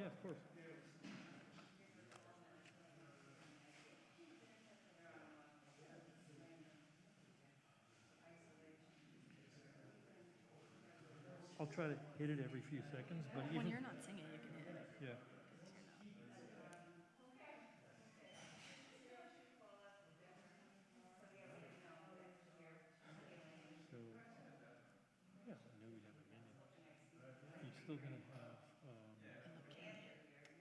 Yeah, of course. I'll try to hit it every few seconds, but When even you're not singing, you can hit it. yeah. 'Cause you're not. So yeah, I knew we'd have a minute. You're still gonna have I love candy.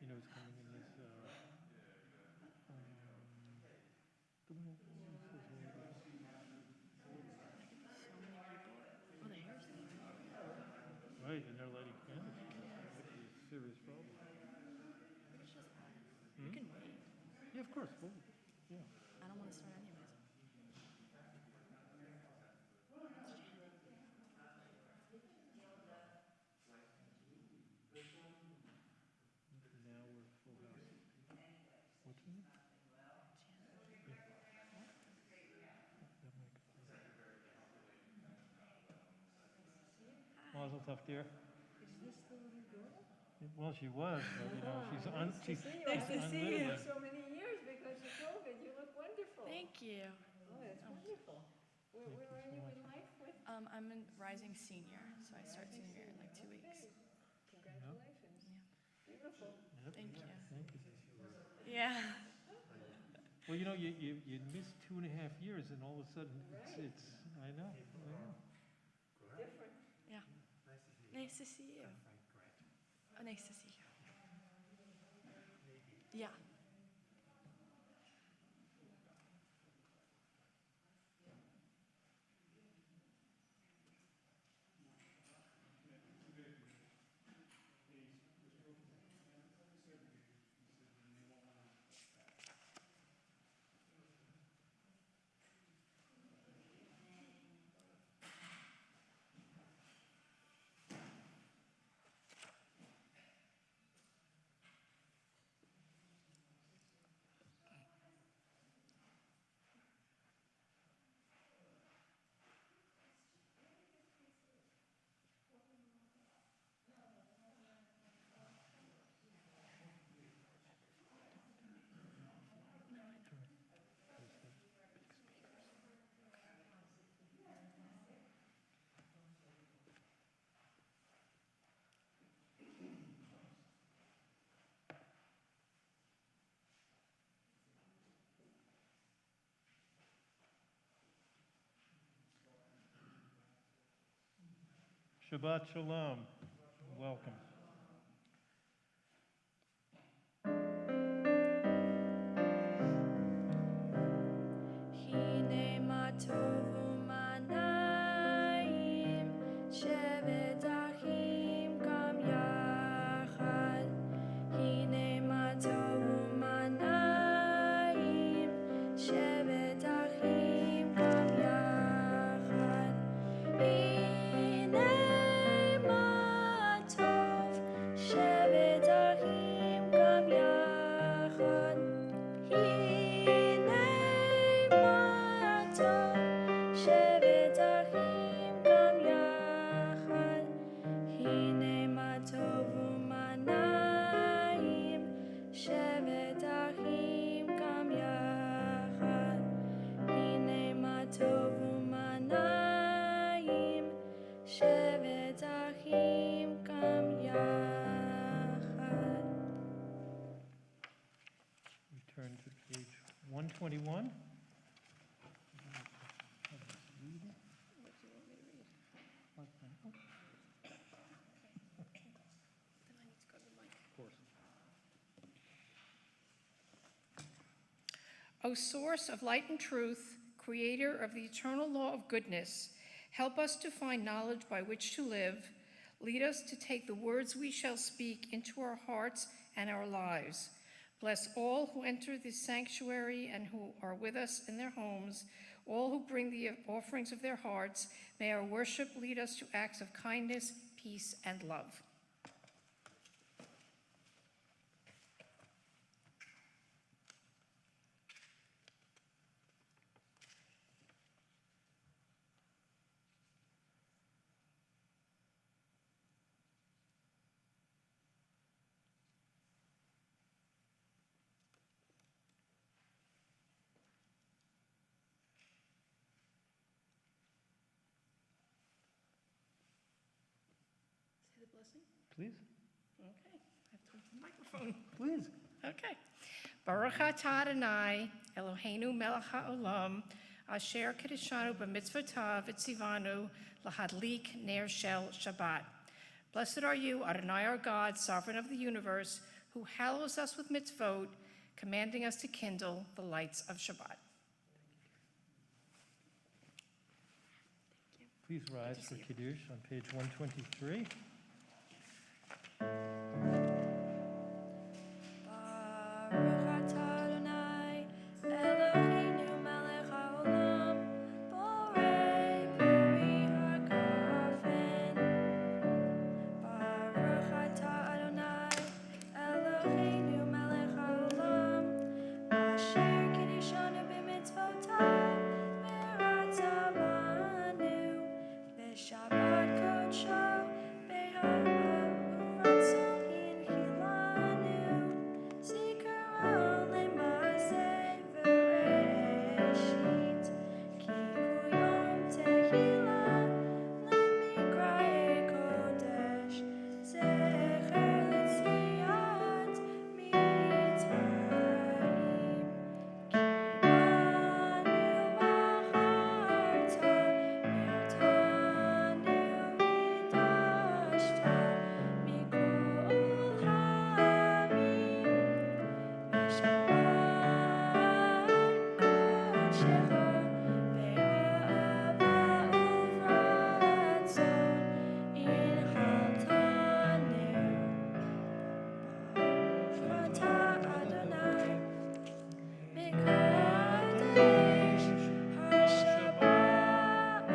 you know, who's coming in this the one That could be so many people. Oh, the hair's leaving. right, and they're lighting candles. That'd be a serious problem. We could just add. We Hmm? can wait. Yeah, of course. Well, yeah. I don't want to start anyways. Now we're full house. What's in it? Yeah. That might go. Mazel tov, dear. Is this the little girl? Well, she was, but you know, she's Nice to see you. I Nice to haven't see seen you. you for so many years because of COVID. You look wonderful. Thank you. Oh, that's wonderful. Where Thank you are so you much. in life with? I'm a rising senior, so I start senior year in like 2 weeks. Okay. Congratulations. Yeah. Beautiful. Yep. Thank you. Thank you. Yeah. Well, you know, you miss 2.5 years, and all of a sudden, Right. it's I know. Different. Yeah. Nice to see you. Oh, nice to see you. Yeah. Shabbat shalom. Welcome. Hine matovu manayim shevet achim gam yachad. Hine matovu manayim shevet achim gam yachad. Hine matov shevet achim gam yachad. Hine matov shevet achim gam yachad. Hine matov umanayim shevet achim gam yachad. Hine matov umanayim shevet achim gam yachad. We turn to page 121. What do you want me to read? Then I need to go to the mic. Of course. O source of light and truth, creator of the eternal law of goodness, help us to find knowledge by which to live. Lead us to take the words we shall speak into our hearts and our lives. Bless all who enter this sanctuary and who are with us in their homes, all who bring the offerings of their hearts. May our worship lead us to acts of kindness, peace, and love. blessing? Please, Okay, I have to use the microphone. please. Okay. Baruch atah Adonai, Eloheinu melech haolam, asher kiddushanu b'mitzvotav v'tzivanu lahadlik ner shel Shabbat. Blessed are you, Adonai our God, sovereign of the universe, who hallows us with mitzvot, commanding us to kindle the lights of Shabbat. Please rise for Kiddush on page 123. Baruch atah Adonai, Eloheinu melech haolam, borei peri hagafen. Baruch atah Adonai, Eloheinu melech haolam, asher kiddushanu b'mitzvotav, v'ratzah banu, b'shabbat kodsho, b'ha'aratzo hinhilanu, zikaron lema'aseh v'reshit, ki hu yom tehillah lemikra'e kodesh, zecher l'tziat mitzrayim. Ki banu v'charta, v'yatanu v'dashta, mikol ha'amim, v'shabbat kodshecha, be'ahava uv'ratzon, inhaltanu. Baruch atah Adonai, Mekadesh HaShabbat.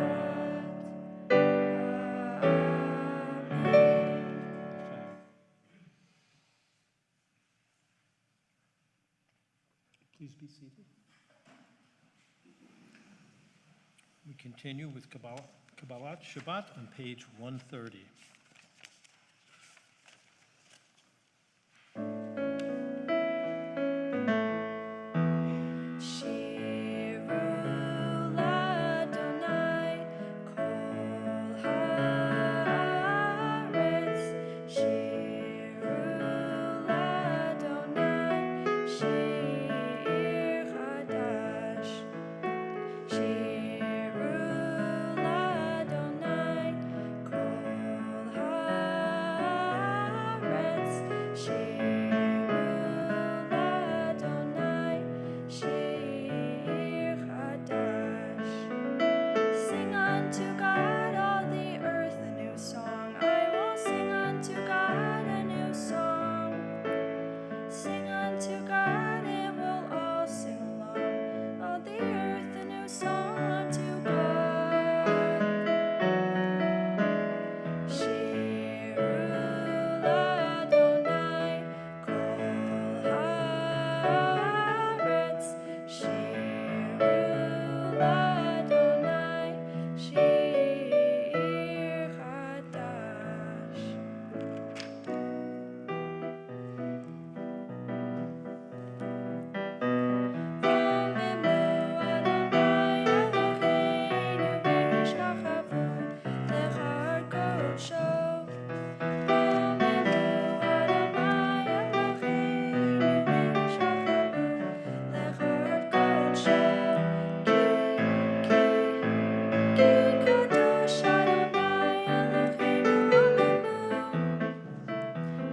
Amen. Please be seated. We continue with Kabbalat Shabbat on page 130. Shiru l'Adonai kol haaretz. Shiru l'Adonai shir chadash. Shiru l'Adonai kol haaretz. Shiru l'Adonai shir chadash. Sing unto God, all the earth, a new song. I will sing unto God a new song. Sing unto God, and we'll all sing along. All the earth, a new song unto God. Shiru l'Adonai kol haaretz. Shiru l'Adonai shir chadash. Romemu Adonai Eloheinu v'yishkachavu lechar kodsho. Romemu Adonai Eloheinu v'yishkachavu lechar kodsho. Ki kadosh Adonai Eloheinu romemu.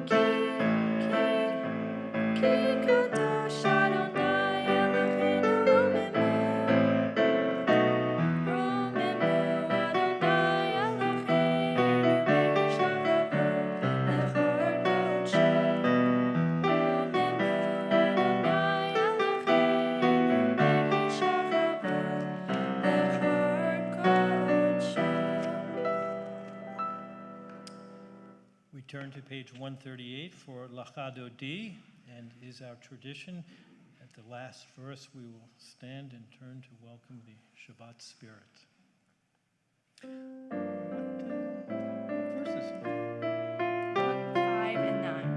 Ki kadosh Adonai Eloheinu romemu. Romemu Adonai Eloheinu v'yishkachavu lechar kodsho. Romemu Adonai Eloheinu v'yishkachavu lechar kodsho. We turn to page 138 for Lachadodi, and is our tradition. At the last verse, we will stand and turn to welcome the Shabbat spirit. What verses? 1, 5, and 9.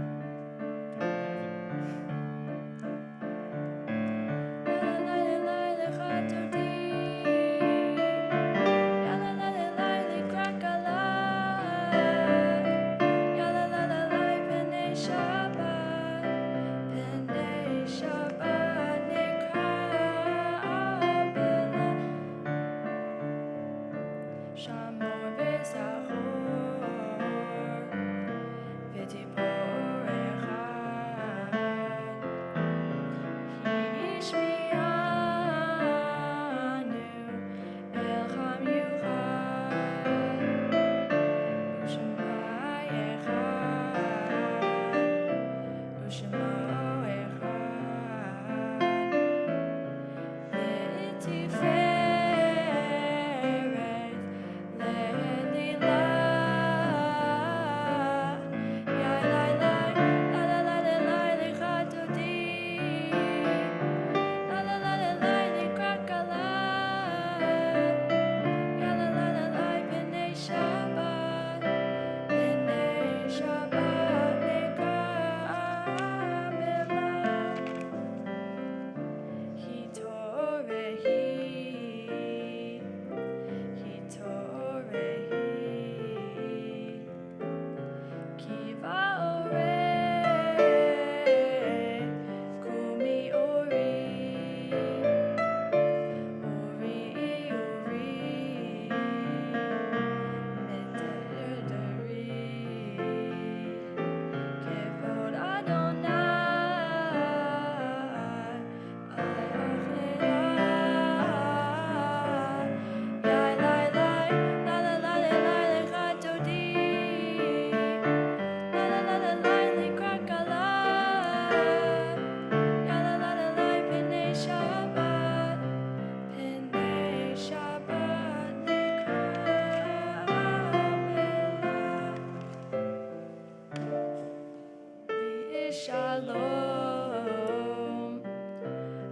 Shalom,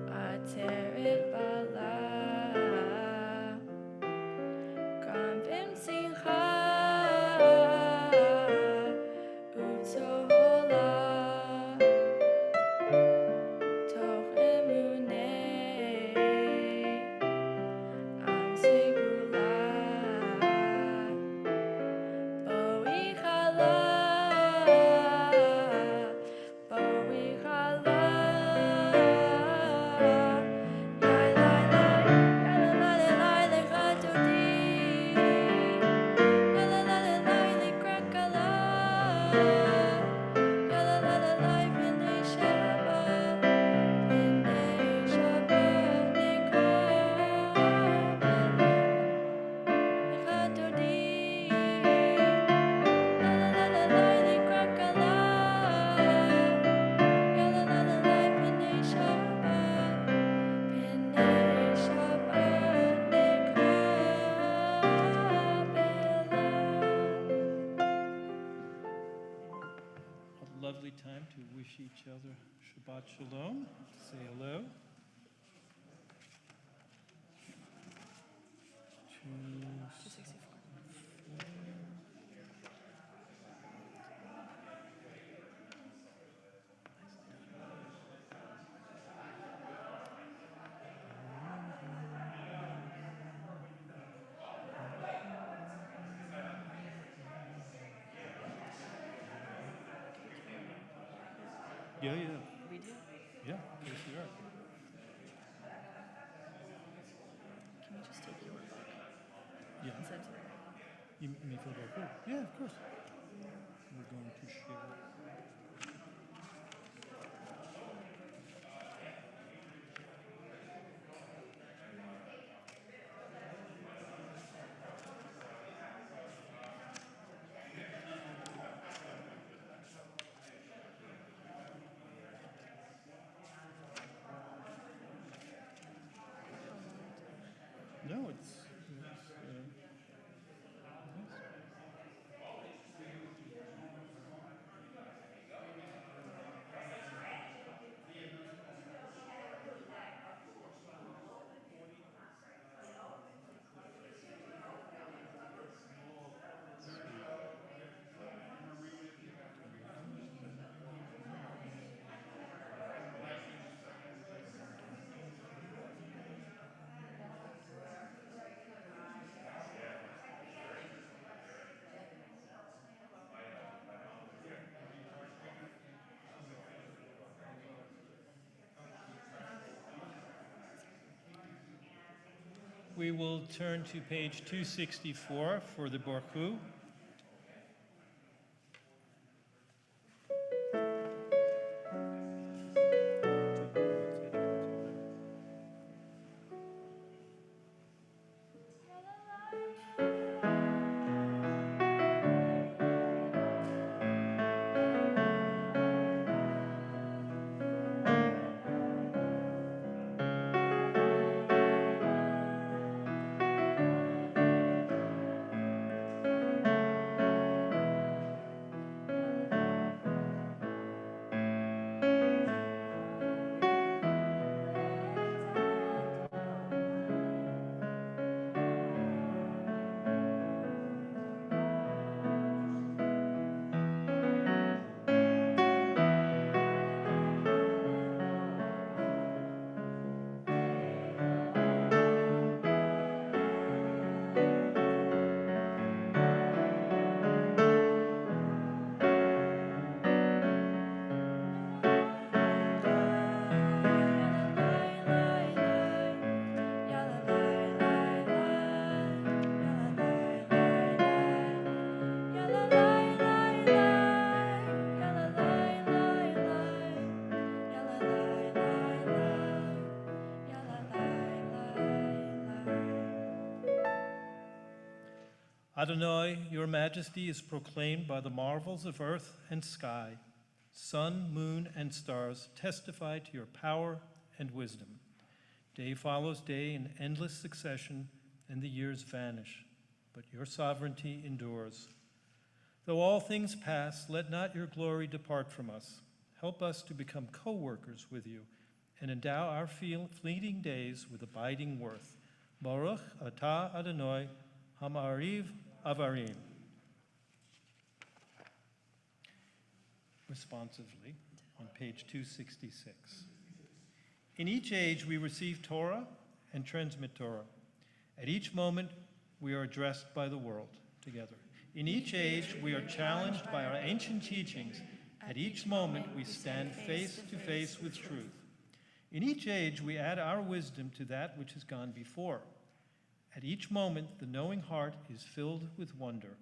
Ateret Bala, Kam Simcha, Utzola, Toch Emunei, Am Segula, Boi Chala, Boi Chala, Yai Lai Lai, Yai Lai Lai Lecha Todi, Yai Lai Lai Lekrakala, Yai Lai Lai B'nai Shabbat, B'nai Shabbat Nekra, Lecha Todi, Yai Lai Lekrakala, Yai Lai B'nai Shabbat, B'nai Shabbat Nekra A lovely time to wish each other Shabbat Shalom, say hello. Yeah, yeah. We do? Yeah, yes, we are. Can we just take your book Yeah. and send it to them? You mean for the book? Yeah, of course. We're going to share. No, it's yes. We will turn to page 264 for the Borchu. Adonai, your majesty is proclaimed by the marvels of earth and sky. Sun, moon, and stars testify to your power and wisdom. Day follows day in endless succession, and the years vanish, but your sovereignty endures. Though all things pass, let not your glory depart from us. Help us to become co-workers with you and endow our fleeting days with abiding worth. Baruch atah Adonai Hamariv Avarim. Responsively, on page 266. In each age we receive Torah and transmit Torah. At each moment we are addressed by the world together. In each age we are challenged by our ancient teachings. At each moment we stand face to face with truth. In each age we add our wisdom to that which has gone before. At each moment the knowing heart is filled with wonder.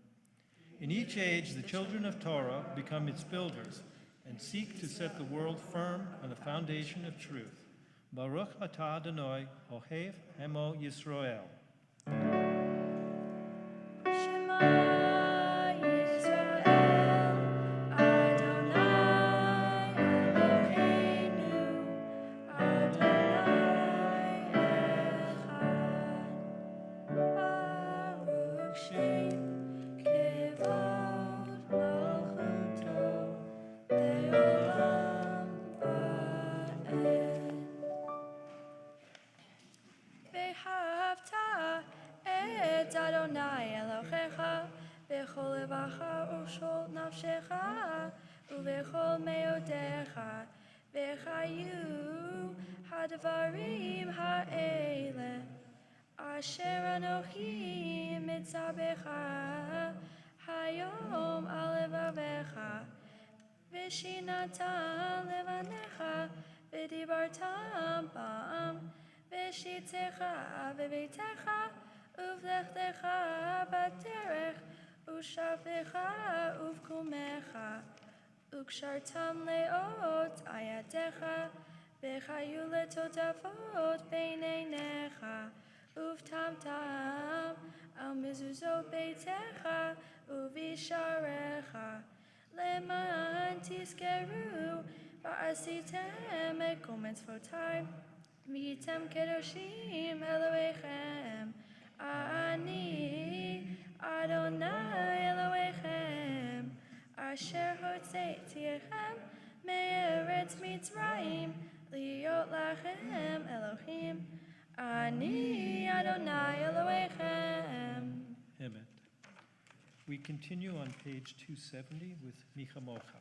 In each age the children of Torah become its builders and seek to set the world firm on the foundation of truth. Baruch atah Adonai Ohev Emo Yisrael. Shema Yisrael, Adonai Eloheinu, Adonai Echad. Baruch Shem Kevod Malchuto Le'olam Va'ed. Ve'havta et Adonai Elohecha bechol levacha u'shol nafshecha u'vechol meodecha ve'chayu hadvarim ha'ele asher anochi mitzabecha hayom al levavecha v'shinatan levanecha v'dibartam ba'am v'shitzecha v'beitecha uvlechtecha b'derech u'shavtecha uvkumecha ukshartam leot ayatecha v'chayu letotafot beineinecha uvtamtam al mezuzot beitecha uvisharecha leman tiskeru va'asitem et kol mitzvotai v'yitem kedoshim Elohechem Ani Adonai Elohechem Asher hotzeitiechem me'eretz Mitzrayim liot lachem Elohim Ani Adonai Elohechem. Amen. We continue on page 270 with Micha Mocha.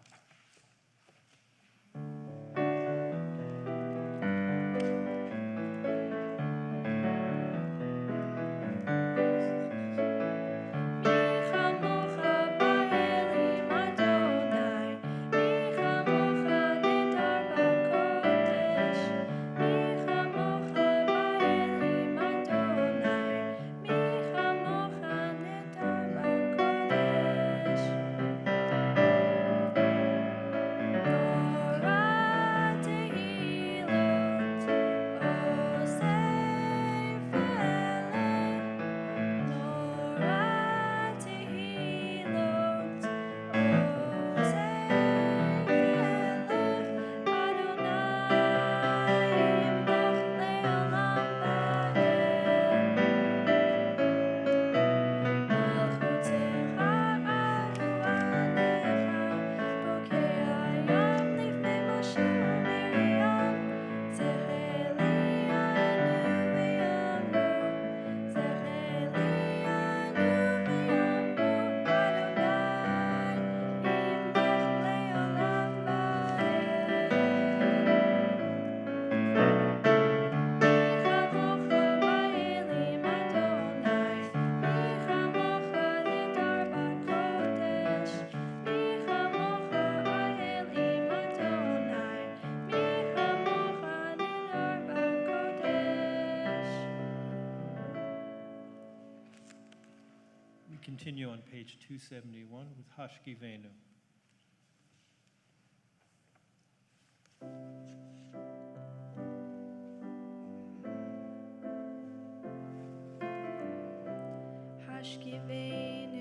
Continue on page 271 with Hashkivenu. Hashkivenu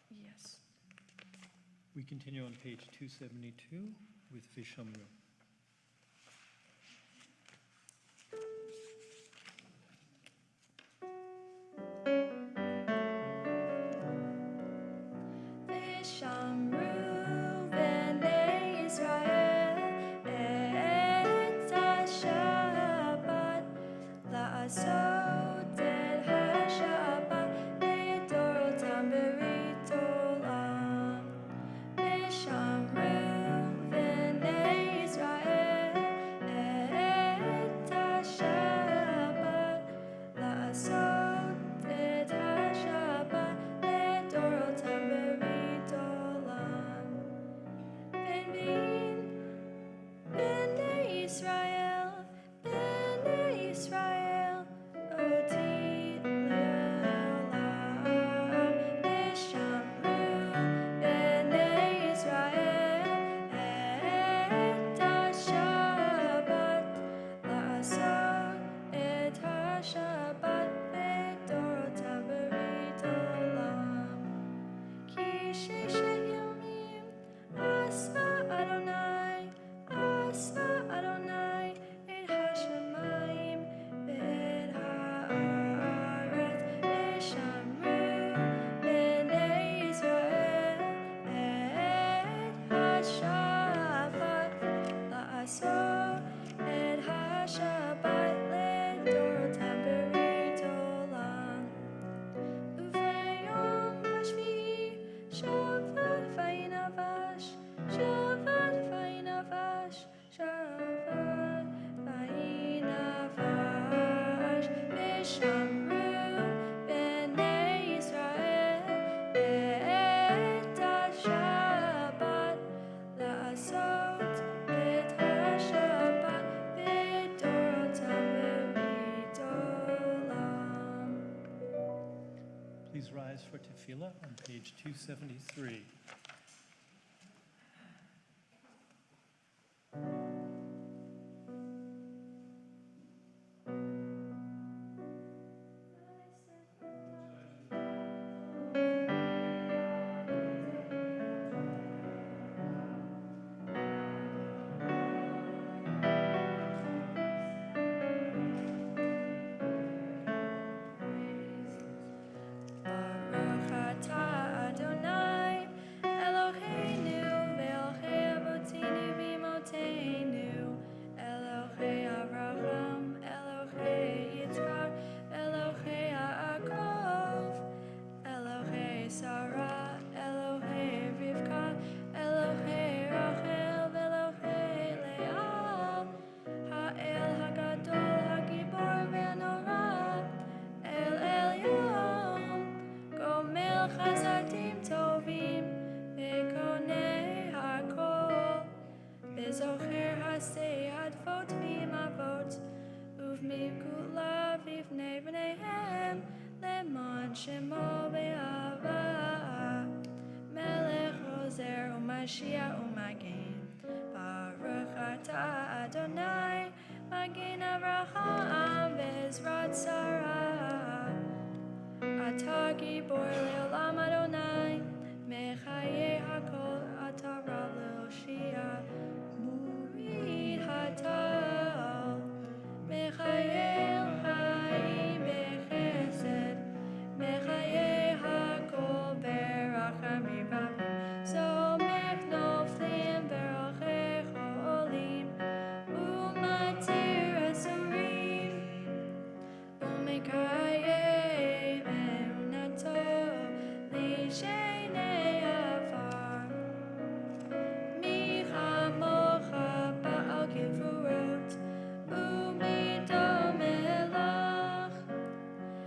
Yes. We continue on page 272 with Vishamru. Vishamru b'nei Yisrael et ha-Shabbat la'asot et ha-Shabbat lidorotam berit olam. Vishamru b'nei Yisrael et ha-Shabbat la'asot et ha-Shabbat lidorotam berit olam. B'nei Yisrael, oti le'olam. Vishamru b'nei Yisrael et ha-Shabbat la'asot et ha-Shabbat lidorotam berit olam. Ki sheshet yomim asa Adonai et hashamayim ve'et haaretz. Vishamru b'nei Yisrael et ha-Shabbat la'asot et ha-Shabbat lidorotam berit olam. Uvayom hashvi'i Shabbat vayinavash, Shabbat vayinavash, Shabbat vayinavash. Vishamru b'nei Yisrael et ha-Shabbat la'asot et ha-Shabbat lidorotam berit olam. Please rise for tefillah on page 273. Baruch atah Adonai, Eloheinu ve'Elohei avotinu v'imotenu, Elohei Avraham, Elohei Yitzchak, Elohei Yaakov, Elohei Sarah, Elohei Rivka, Elohei Rachel, Elohei Leah, Ha'el Hagadol, Hagibor ve'Hanora, El Elyon, Gomel Chasadim Tovim, Bekonei Hakol, Bezocher Hasei Advot V'imavot, Uv'mikula V'ivnei B'neihem, Leman Shemo Be'ava, Melech Ozer U'Mashiach U'Magen, Baruch atah Adonai, Magen Avraham Ve'ezrat Sarah. Atah gibor le'olam Adonai, mechayeh hakol, atah rav le'oshia, murid hatal, mechayeh chayim bechesed, mechayeh hakol beracham rivavim, somech noflim berachei cholim, shene avar. Mi chamocha ba'al gevurot, u'mido melach.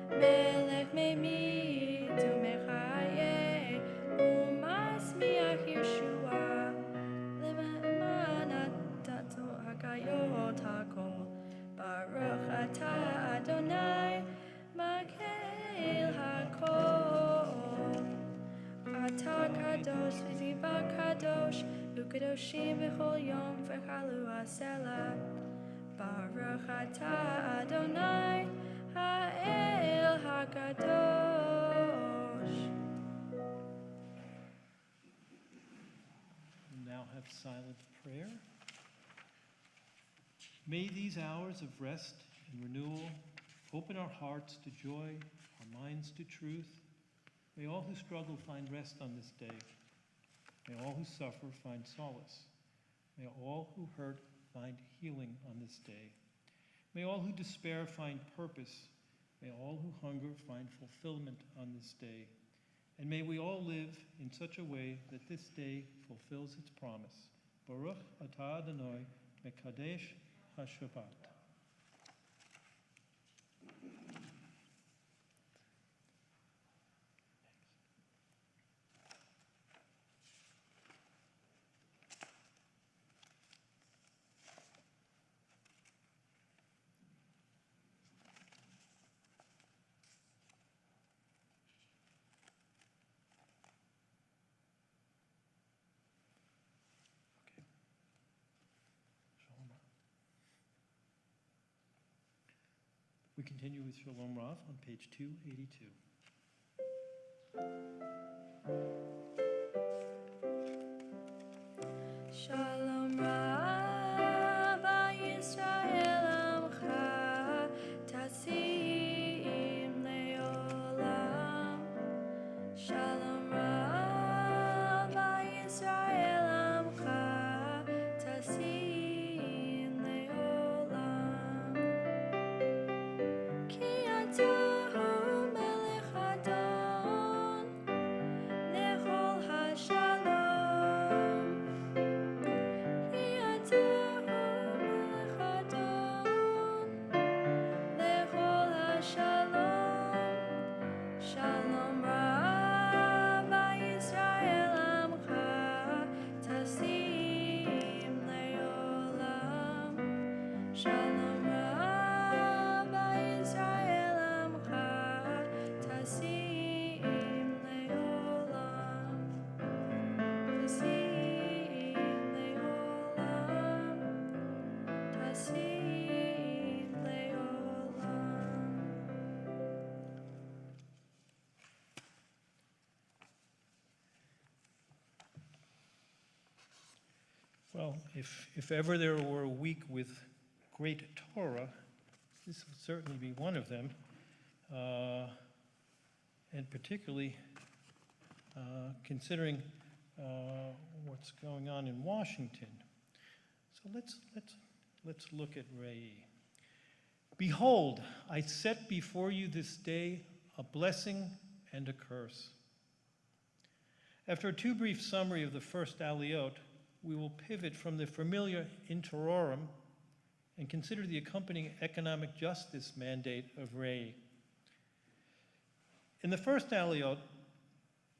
Melech me'mid u'mechaye, u'masmiach Yeshua. Lemanatato hakayot hakol, Baruch atah Adonai, Makel hakol. Atah kadosh v'ziva kadosh, u'kadoshim v'chol yom v'chalu ha'sela. Baruch atah Adonai, ha'el hakadosh. We'll now have silent prayer. May these hours of rest and renewal open our hearts to joy, our minds to truth. May all who struggle find rest on this day. May all who suffer find solace. May all who hurt find healing on this day. May all who despair find purpose. May all who hunger find fulfillment on this day. And may we all live in such a way that this day fulfills its promise. Baruch atah Adonai mekadesh HaShabbat. We continue with Shalom Rav on page 282. Shalom Rabba Yisrael Amcha Tasim Leolam. Shalom Rabba Yisrael Amcha Tasim Leolam. Ki atahu melech adon lechol hashalom. Ki atahu melech adon lechol hashalom. Shalom Rabba Yisrael Amcha Tasim Leolam. Shalom Rabba Yisrael Amcha Tasim Leolam. Tasim Leolam. Tasim Leolam. Well, if ever there were a week with great Torah, this would certainly be one of them, and particularly considering what's going on in Washington. So let's look at Rei. Behold, I set before you this day a blessing and a curse. After a too brief summary of the first aliyot, we will pivot from the familiar in Torah and consider the accompanying economic justice mandate of Rei. In the first aliyot,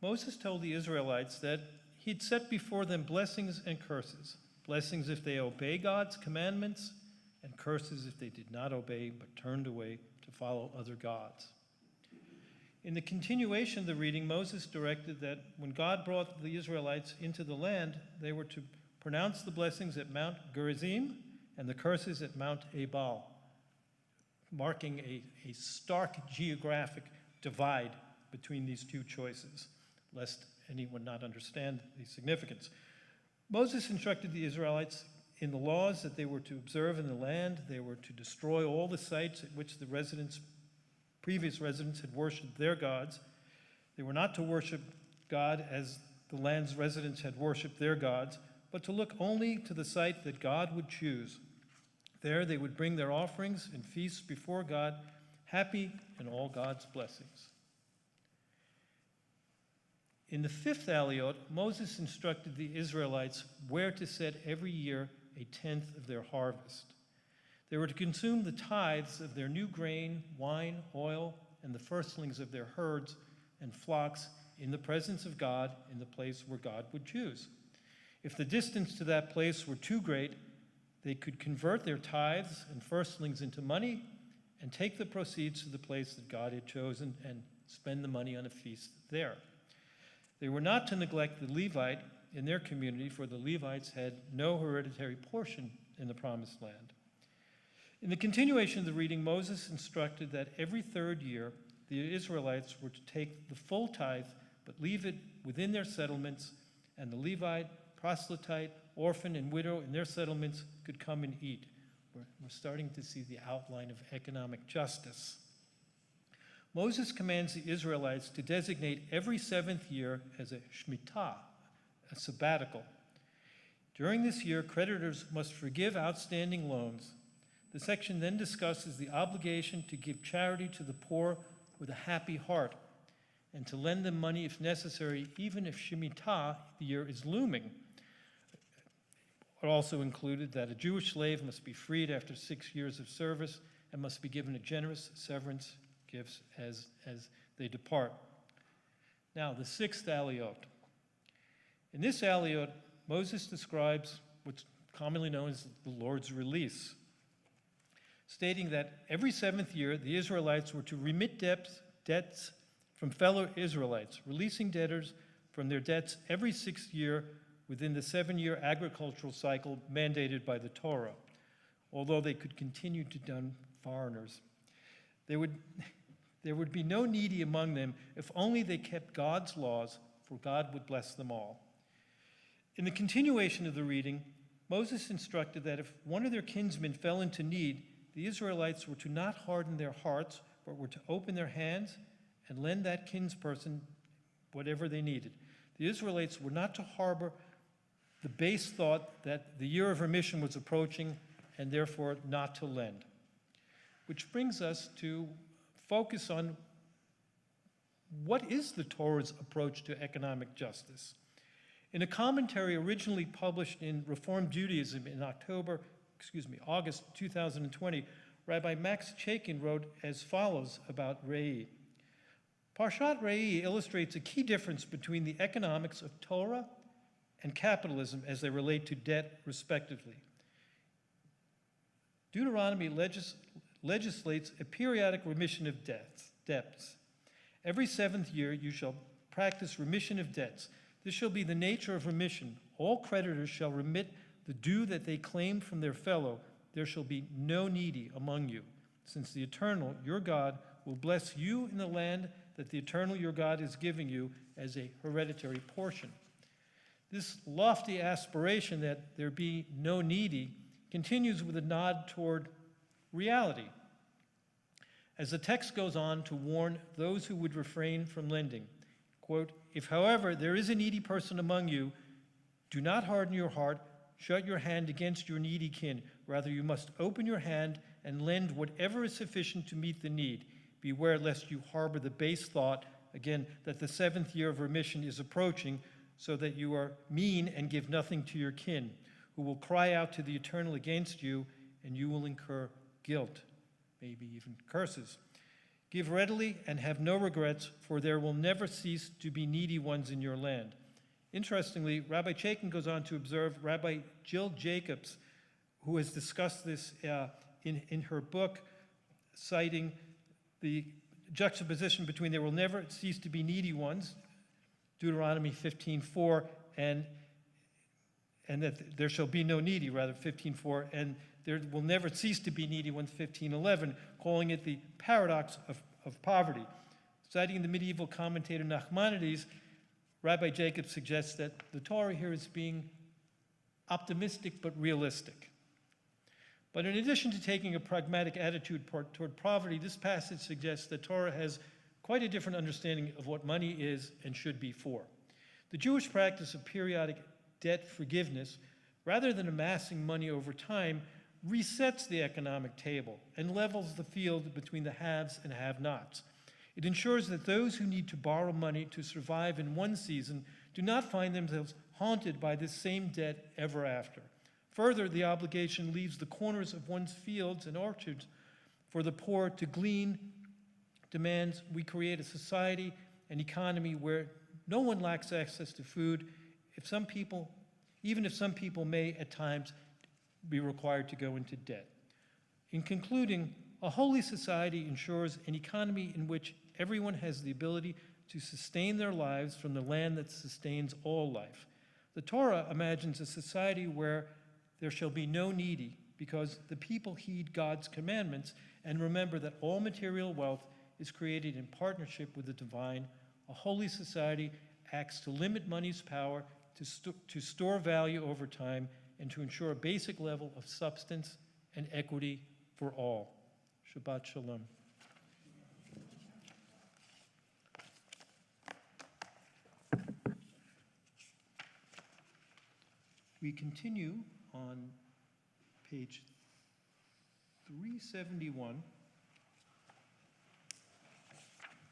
Moses told the Israelites that he'd set before them blessings and curses. Blessings if they obey God's commandments, and curses if they did not obey but turned away to follow other gods. In the continuation of the reading, Moses directed that when God brought the Israelites into the land, they were to pronounce the blessings at Mount Gerizim and the curses at Mount Ebal, marking a stark geographic divide between these two choices, lest anyone not understand the significance. Moses instructed the Israelites in the laws that they were to observe in the land. They were to destroy all the sites at which the previous residents had worshipped their gods. They were not to worship God as the land's residents had worshipped their gods, but to look only to the site that God would choose. There they would bring their offerings and feasts before God, happy in all God's blessings. In the fifth aliyot, Moses instructed the Israelites where to set every year a tenth of their harvest. They were to consume the tithes of their new grain, wine, oil, and the firstlings of their herds and flocks in the presence of God in the place where God would choose. If the distance to that place were too great, they could convert their tithes and firstlings into money and take the proceeds to the place that God had chosen and spend the money on a feast there. They were not to neglect the Levite in their community, for the Levites had no hereditary portion in the Promised Land. In the continuation of the reading, Moses instructed that every third year, the Israelites were to take the full tithe, but leave it within their settlements, and the Levite, proselyte, orphan, and widow in their settlements could come and eat. We're starting to see the outline of economic justice. Moses commands the Israelites to designate every seventh year as a shemitah, a sabbatical. During this year, creditors must forgive outstanding loans. The section then discusses the obligation to give charity to the poor with a happy heart and to lend them money if necessary, even if shemitah, the year, is looming. It also included that a Jewish slave must be freed after 6 years of service and must be given a generous severance gifts as they depart. Now, the sixth aliyot. In this aliyot, Moses describes what's commonly known as the Lord's release, stating that every seventh year, the Israelites were to remit debts from fellow Israelites, releasing debtors from their debts every sixth year within the 7-year agricultural cycle mandated by the Torah, although they could continue to dun foreigners. There would be no needy among them if only they kept God's laws, for God would bless them all. In the continuation of the reading, Moses instructed that if one of their kinsmen fell into need, the Israelites were to not harden their hearts, but were to open their hands and lend that kinsperson whatever they needed. The Israelites were not to harbor the base thought that the year of remission was approaching and therefore not to lend. Which brings us to focus on what is the Torah's approach to economic justice. In a commentary originally published in Reform Judaism in August 2020, Rabbi Max Chaikin wrote as follows about Re'i. Parshat Re'i illustrates a key difference between the economics of Torah and capitalism as they relate to debt, respectively. Deuteronomy legislates a periodic remission of debts. Every seventh year you shall practice remission of debts. This shall be the nature of remission. All creditors shall remit the due that they claim from their fellow. There shall be no needy among you, since the Eternal, your God, will bless you in the land that the Eternal, your God, is giving you as a hereditary portion. This lofty aspiration that there be no needy continues with a nod toward reality, as the text goes on to warn those who would refrain from lending. Quote, if, however, there is a needy person among you, do not harden your heart, shut your hand against your needy kin. Rather, you must open your hand and lend whatever is sufficient to meet the need. Beware lest you harbor the base thought, again, that the seventh year of remission is approaching, so that you are mean and give nothing to your kin, who will cry out to the Eternal against you, and you will incur guilt, maybe even curses. Give readily and have no regrets, for there will never cease to be needy ones in your land. Interestingly, Rabbi Chaikin goes on to observe Rabbi Jill Jacobs, who has discussed this in her book, citing the juxtaposition between there will never cease to be needy ones, Deuteronomy 15:4, and that there shall be no needy, rather 15:4, and there will never cease to be needy ones, 15:11, calling it the paradox of poverty. Citing the medieval commentator Nachmanides, Rabbi Jacobs suggests that the Torah here is being optimistic but realistic. But in addition to taking a pragmatic attitude toward poverty, this passage suggests that Torah has quite a different understanding of what money is and should be for. The Jewish practice of periodic debt forgiveness, rather than amassing money over time, resets the economic table and levels the field between the haves and have-nots. It ensures that those who need to borrow money to survive in one season do not find themselves haunted by this same debt ever after. Further, the obligation leaves the corners of one's fields and orchards for the poor to glean, demands we create a society and economy where no one lacks access to food, even if some people may at times be required to go into debt. In concluding, a holy society ensures an economy in which everyone has the ability to sustain their lives from the land that sustains all life. The Torah imagines a society where there shall be no needy, because the people heed God's commandments and remember that all material wealth is created in partnership with the divine. A holy society acts to limit money's power, to store value over time, and to ensure a basic level of substance and equity for all. Shabbat Shalom. We continue on page 371.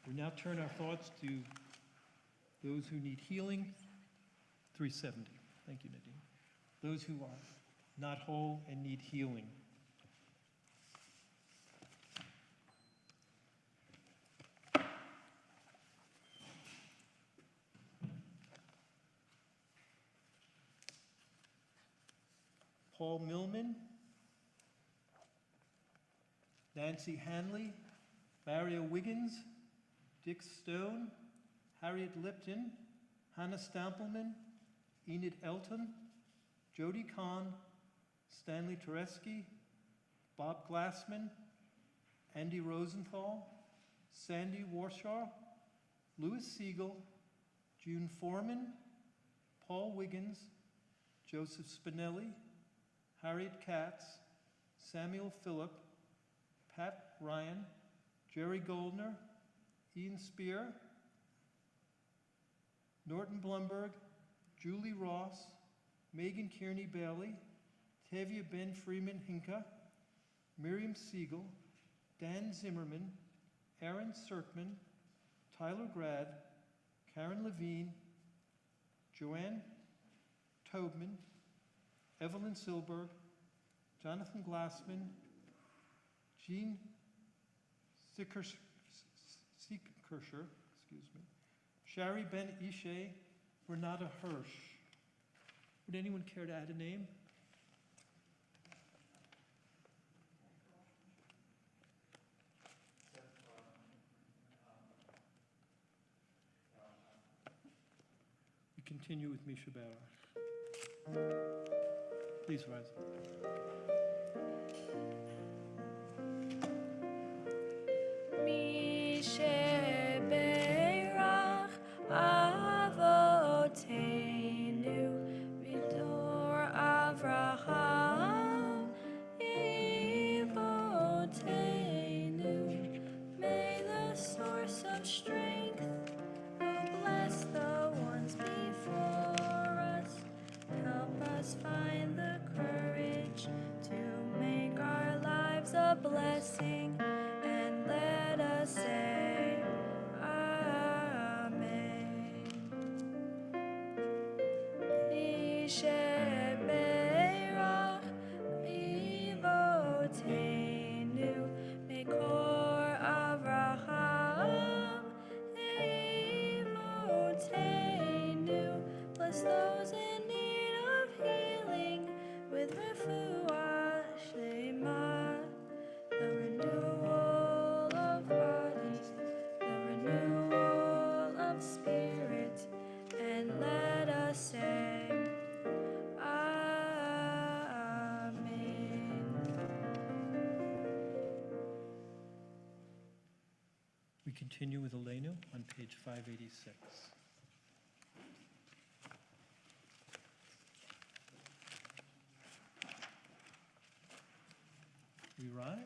We now turn our thoughts to those who need healing. 370. Thank you, Nadine. Those who are not whole and need healing. Paul Millman, Nancy Hanley, Mario Wiggins, Dick Stone, Harriet Lipton, Hannah Stampelman, Enid Elton, Jody Kahn, Stanley Tereski, Bob Glassman, Andy Rosenthal, Sandy Warshaw, Louis Siegel, June Foreman, Paul Wiggins, Joseph Spinelli, Harriet Katz, Samuel Phillip, Pat Ryan, Jerry Goldner, Ian Spear, Norton Blumberg, Julie Ross, Megan Kearney Bailey, Tavia Ben Freeman Hinka, Miriam Siegel, Dan Zimmerman, Aaron Serkman, Tyler Grad, Karen Levine, Joanne Tobman, Evelyn Silberg, Jonathan Glassman, Jean Sickersher, Shari Ben Ishay, Renata Hirsch. Would anyone care to add a name? We continue with Misha Barra. Please rise. Misheberach Avotenu Vidor Avraham Ivotenu. May the source of strength who bless the ones before us help us find the courage to make our lives a blessing, and let us say Amen. Isheberach Ivotenu Mekor Avraham Ivotenu. Bless those in need of healing with refuah shlema, the renewal of body, the renewal of spirit, and let us say Amen. We continue with Elena on page 586. We rise.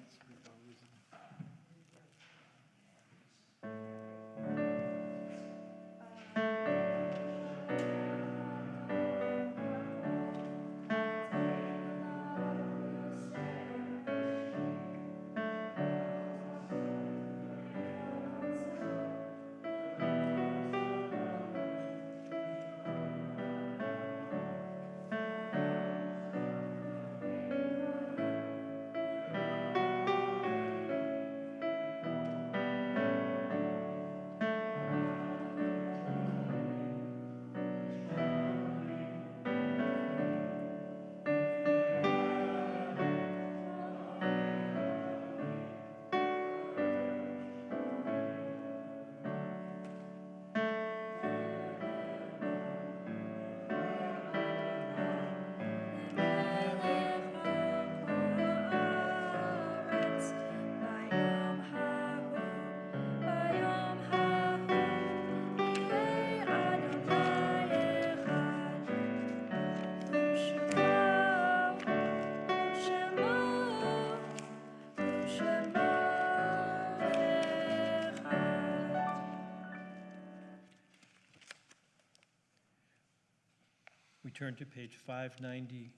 We turn to page 590.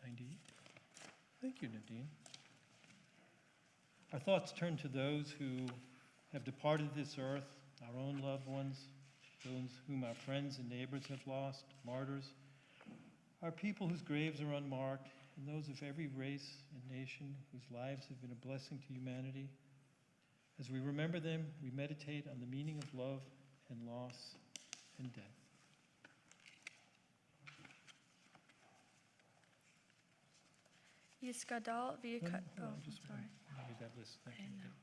98. Thank you, Nadine. Our thoughts turn to those who have departed this earth, our own loved ones, those whom our friends and neighbors have lost, martyrs, our people whose graves are unmarked, and those of every race and nation whose lives have been a blessing to humanity. As we remember them, we meditate on the meaning of love and loss and death. Yiskadal via sorry. Read that list. Thank I you. know.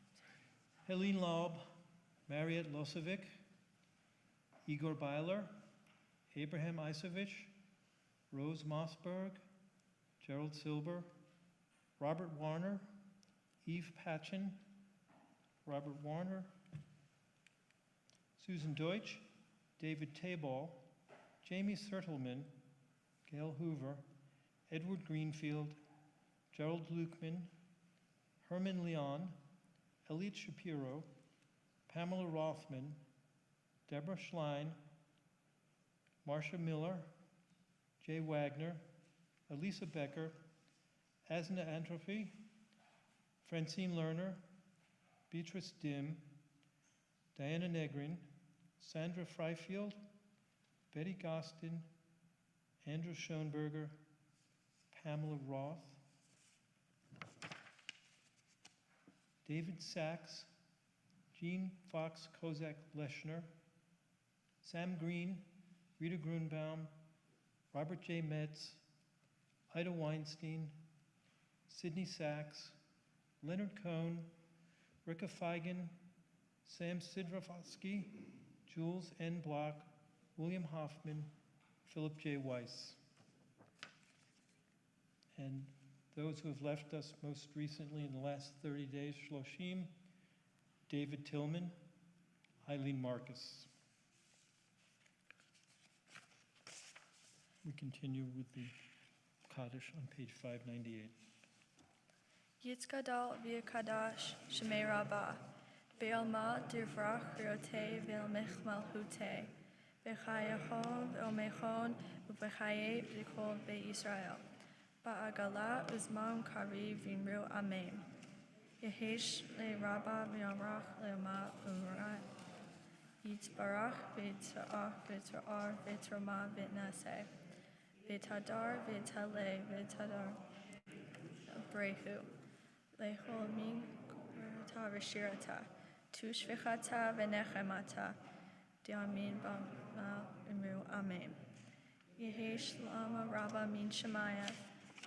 Helene Laub, Mariette Losovic, Igor Byler, Abraham Isovich, Rose Mossberg, Gerald Silber, Robert Warner, Eve Patchen, Robert Warner, Susan Deutsch, David Tayball, Jamie Sertelman, Gail Hoover, Edward Greenfield, Gerald Lukeman, Herman Leon, Elliot Shapiro, Pamela Rothman, Deborah Schlein, Marcia Miller, Jay Wagner, Elisa Becker, Asna Antrophy, Francine Lerner, Beatrice Dim, Diana Negrin, Sandra Freifield, Betty Gostin, Andrew Schoenberger, Pamela Roth, David Sachs, Jean Fox Kozak Leschner, Sam Green, Rita Grunbaum, Robert J. Metz, Ida Weinstein, Sidney Sachs, Leonard Cohn, Rika Feigen, Sam Sidrofsky, Jules N. Block, William Hoffman, Philip J. Weiss. And those who have left us most recently in the last 30 days, Shloshim, David Tillman, Eileen Marcus. We continue with the Kaddish on page 598. Yitzkadal via Kadash, Shemei Rabbah, Be'alma Divrach Riote Ve'elmech Malchute, Bechayachon Ve'omechon, Ubechaye B'kol Be'Yisrael, Ba'agala Uzman Kari Vimru Amen. Yehesh Le-Rabbah Ve'amrach Le'oma Umrat, Yitzbarach Ve'tzra'ach Ve'tzra'ar Ve'tzrama Ve'naseh, Ve'tadar Ve'tale Ve'tadar Brehu, Lechol Min Korata Veshirata, Tushvichata Venechemata, Diamin Bama Imru Amen. Yehesh Lama Rabba Min Shemaya,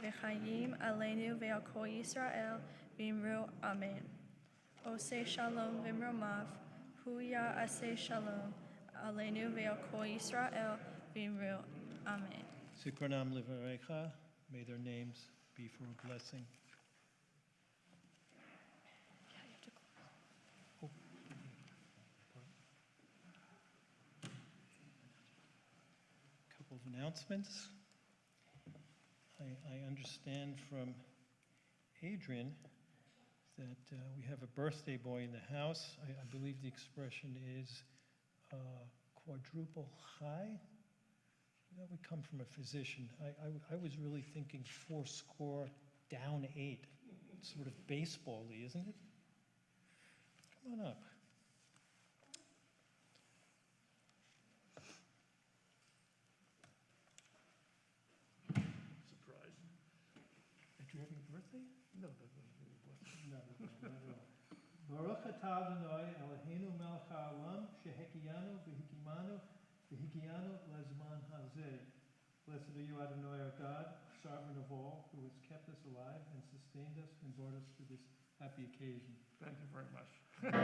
Vechayim Aleinu Ve'akol Yisrael, Vimru Amen. Ose Shalom Vimromav, Huya Ase Shalom, Aleinu Ve'akol Yisrael, Vimru Amen. Zikronam Livarecha, may their names be for a blessing. Oh. Couple of announcements. I understand from Adrian that we have a birthday boy in the house. I believe the expression is quadruple high. That would come from a physician. I was really thinking 4 down 8. It's sort of baseball-y, isn't it? Come on up. Surprise. Did you have a birthday? No. No, not at all. Baruch atah Adonai Eloheinu melech haolam shehekiyanu v'hikimanu v'hikianu lezman hazeh. Blessed are you, Adonai, our God, sovereign of all, who has kept us alive and sustained us and brought us to this happy occasion. Thank you very much. Thanks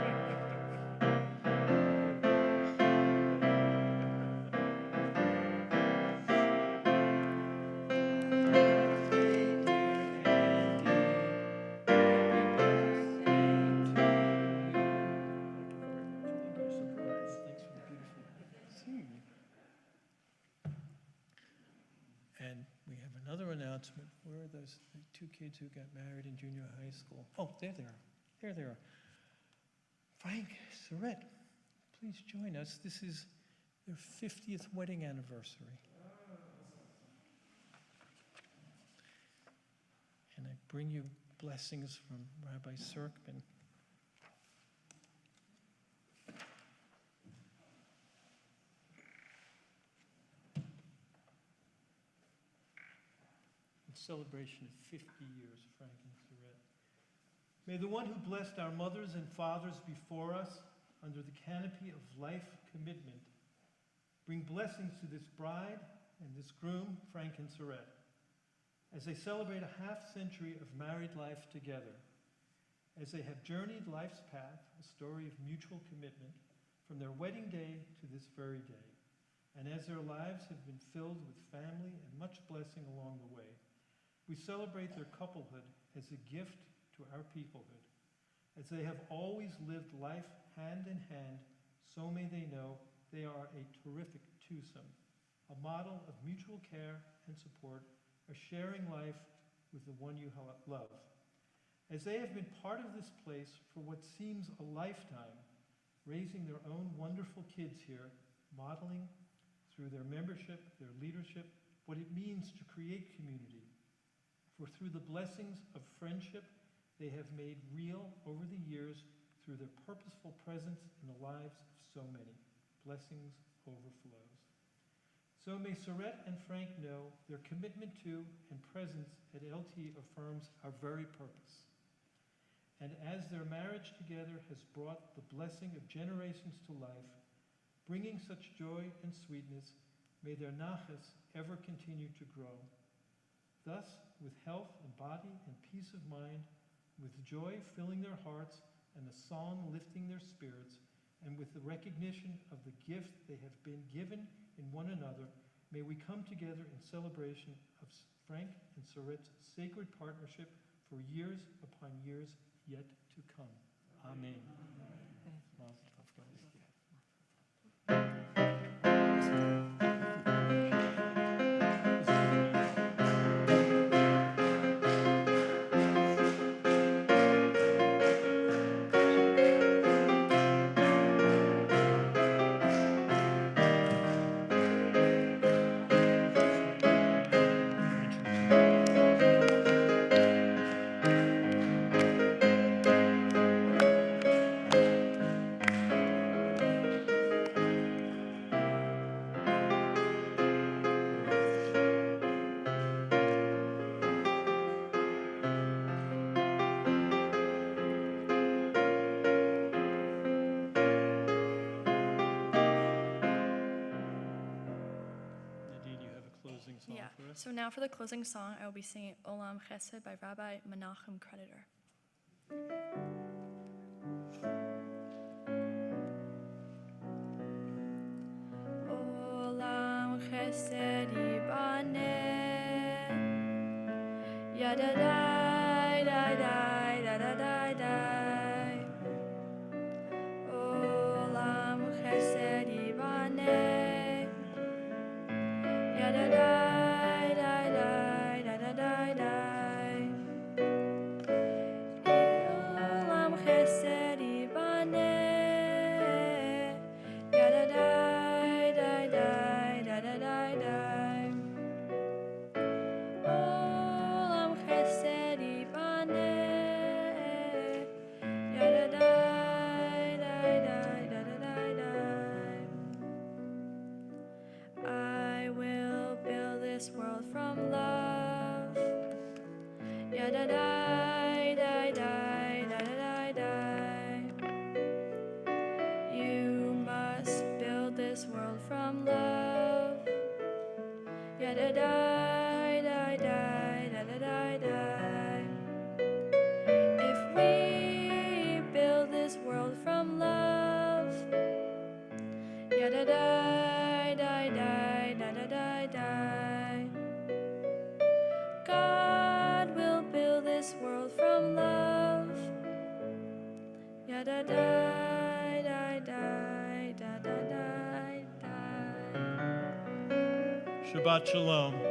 for the beautiful singing. And we have another announcement. Where are those the 2 kids who got married in junior high school? Oh, there they are. There they are. Frank, Surratt, please join us. This is their 50th wedding anniversary. And I bring you blessings from Rabbi Serkman. In celebration of 50 years, Frank and Surette. May the one who blessed our mothers and fathers before us under the canopy of life commitment bring blessings to this bride and this groom, Frank and Surette, as they celebrate a half-century of married life together, as they have journeyed life's path, a story of mutual commitment, from their wedding day to this very day, and as their lives have been filled with family and much blessing along the way. We celebrate their couplehood as a gift to our peoplehood. As they have always lived life hand in hand, so may they know they are a terrific twosome, a model of mutual care and support, a sharing life with the one you love. As they have been part of this place for what seems a lifetime, raising their own wonderful kids here, modeling through their membership, their leadership, what it means to create community. For through the blessings of friendship they have made real over the years through their purposeful presence in the lives of so many. Blessings overflows. So may Surette and Frank know their commitment to and presence at LT affirms our very purpose. And as their marriage together has brought the blessing of generations to life, bringing such joy and sweetness, may their nachas ever continue to grow. Thus, with health in body and peace of mind, with joy filling their hearts and a song lifting their spirits, and with the recognition of the gift they have been given in one another, may we come together in celebration of Frank and Surette's sacred partnership for years upon years yet to come. Amen. Yeah. So now for the closing song, I will be singing Olam Chesed by Rabbi Menachem Creditor. Olam Chesed Yibaneh, Yadadai, Dadai, Dadadai, Dai. Olam Chesed Yibaneh, Yadadai. God will build this world from love. Shabbat Shalom.